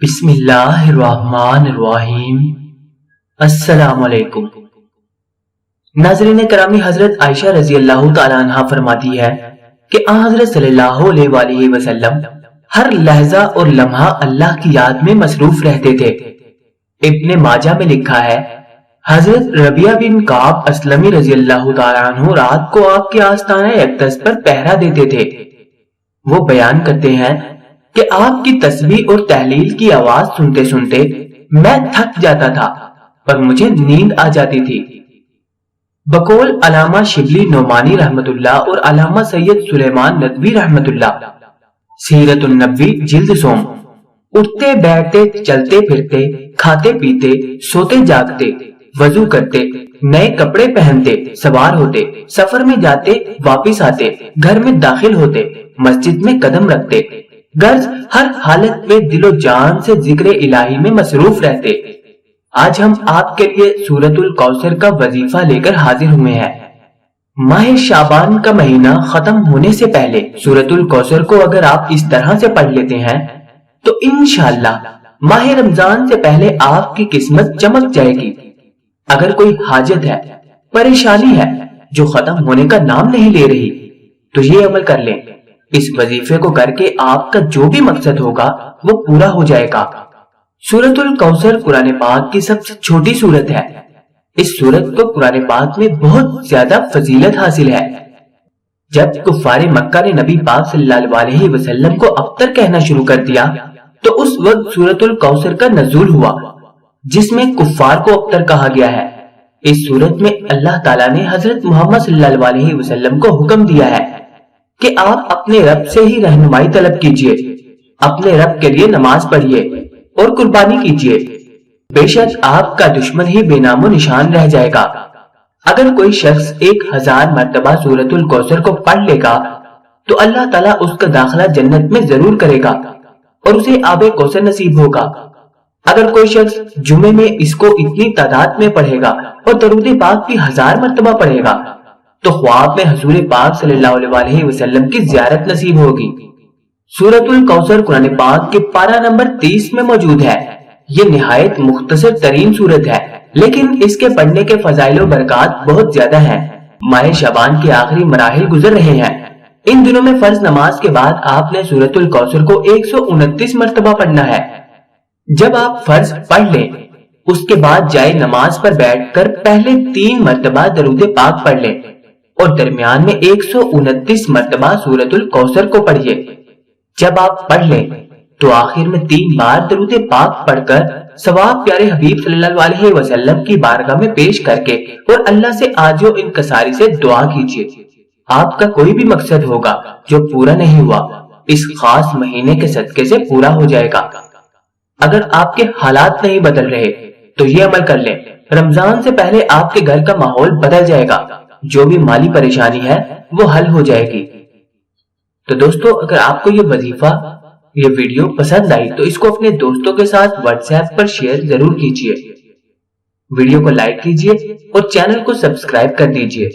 بسم اللہ الرحمن الرحیم۔ السلام علیکم ناظرین کرامی، حضرت عائشہ رضی اللہ تعالیٰ عنہ فرماتی ہے کہ حضرت صلی اللہ علیہ وآلہ وسلم ہر لحظہ اور لمحہ اللہ کی یاد میں مصروف رہتے تھے۔ ابن ماجہ میں لکھا ہے حضرت ربیعہ بن کعب اسلمی رضی اللہ تعالیٰ عنہ رات کو آپ کے آستانہ اقدس پر پہرا دیتے تھے۔ وہ بیان کرتے ہیں کہ آپ کی تسبیح اور تحلیل کی آواز سنتے سنتے میں تھک جاتا تھا اور مجھے نیند آ جاتی تھی۔ بقول علامہ شبلی نعمانی رحمت اللہ اور علامہ سید سلیمان ندوی رحمت اللہ، سیرت النبوی جلد سوم، اٹھتے بیٹھتے چلتے پھرتے کھاتے پیتے سوتے جاگتے وضو کرتے نئے کپڑے پہنتے سوار ہوتے سفر میں جاتے واپس آتے گھر میں داخل ہوتے مسجد میں قدم رکھتے غرض ہر حالت میں دل و جان سے ذکر الہی میں مصروف رہتے۔ آج ہم آپ کے لیے سورۃ الکوثر کا وظیفہ لے کر حاضر ہوئے ہیں۔ ماہ شعبان کا مہینہ ختم ہونے سے پہلے سورۃ الکوثر کو اگر آپ اس طرح سے پڑھ لیتے ہیں تو انشاءاللہ ماہ رمضان سے پہلے آپ کی قسمت چمک جائے گی۔ اگر کوئی حاجت ہے، پریشانی ہے جو ختم ہونے کا نام نہیں لے رہی، تو یہ عمل کر لیں۔ اس وظیفے کو کر کے آپ کا جو بھی مقصد ہوگا وہ پورا ہو جائے گا۔ سورۃ الکوثر قرآن پاک کی سب سے چھوٹی سورت ہے۔ اس سورت کو قرآن پاک میں بہت زیادہ فضیلت حاصل ہے۔ جب کفار مکہ نے نبی پاک صلی اللہ علیہ وسلم کو ابتر کہنا شروع کر دیا تو اس وقت سورۃ الکوثر کا نزول ہوا، جس میں کفار کو ابتر کہا گیا ہے۔ اس سورت میں اللہ تعالیٰ نے حضرت محمد صلی اللہ علیہ وسلم کو حکم دیا ہے کہ آپ اپنے رب سے ہی رہنمائی طلب کیجئے، اپنے رب کے لیے نماز پڑھیے اور قربانی کیجئے، بے شک آپ کا دشمن ہی بے نام و نشان رہ جائے گا۔ اگر کوئی شخص 1000 مرتبہ سورۃ الکوثر کو پڑھ لے گا تو اللہ تعالیٰ اس کا داخلہ جنت میں ضرور کرے گا اور اسے آب کوثر نصیب ہوگا۔ اگر کوئی شخص جمعے میں اس کو اتنی تعداد میں پڑھے گا اور درود پاک بھی 1000 مرتبہ پڑھے گا تو خواب میں حضور پاک صلی اللہ علیہ وسلم کی زیارت نصیب ہوگی۔ سورۃ الکوثر قرآن پاک کے پارہ نمبر 30 میں موجود ہے۔ یہ نہایت مختصر ترین سورت ہے، لیکن اس کے پڑھنے کے فضائل و برکات بہت زیادہ ہیں۔ ماہ شعبان کے آخری مراحل گزر رہے ہیں۔ ان دنوں میں فرض نماز کے بعد آپ نے سورۃ الکوثر کو 129 مرتبہ پڑھنا ہے۔ جب آپ فرض پڑھ لیں اس کے بعد جائے نماز پر بیٹھ کر پہلے 3 مرتبہ درود پاک پڑھ لیں اور درمیان میں 129 مرتبہ سورۃ الکوثر کو پڑھیے۔ جب آپ پڑھ لیں تو آخر میں 3 بار درود پاک پڑھ کر ثواب پیارے حبیب صلی اللہ علیہ وسلم کی بارگاہ میں پیش کر کے اور اللہ سے عاجز و انکساری سے دعا کیجیے۔ آپ کا کوئی بھی مقصد ہوگا جو پورا نہیں ہوا اس خاص مہینے کے صدقے سے پورا ہو جائے گا۔ اگر آپ کے حالات نہیں بدل رہے تو یہ عمل کر لیں، رمضان سے پہلے آپ کے گھر کا ماحول بدل جائے گا، جو بھی مالی پریشانی ہے وہ حل ہو جائے گی۔ تو دوستو، اگر آپ کو یہ وظیفہ یہ ویڈیو پسند آئی تو اس کو اپنے دوستوں کے ساتھ واٹس ایپ پر شیئر ضرور کیجیے، ویڈیو کو لائک کیجیے اور چینل کو سبسکرائب کر دیجیے۔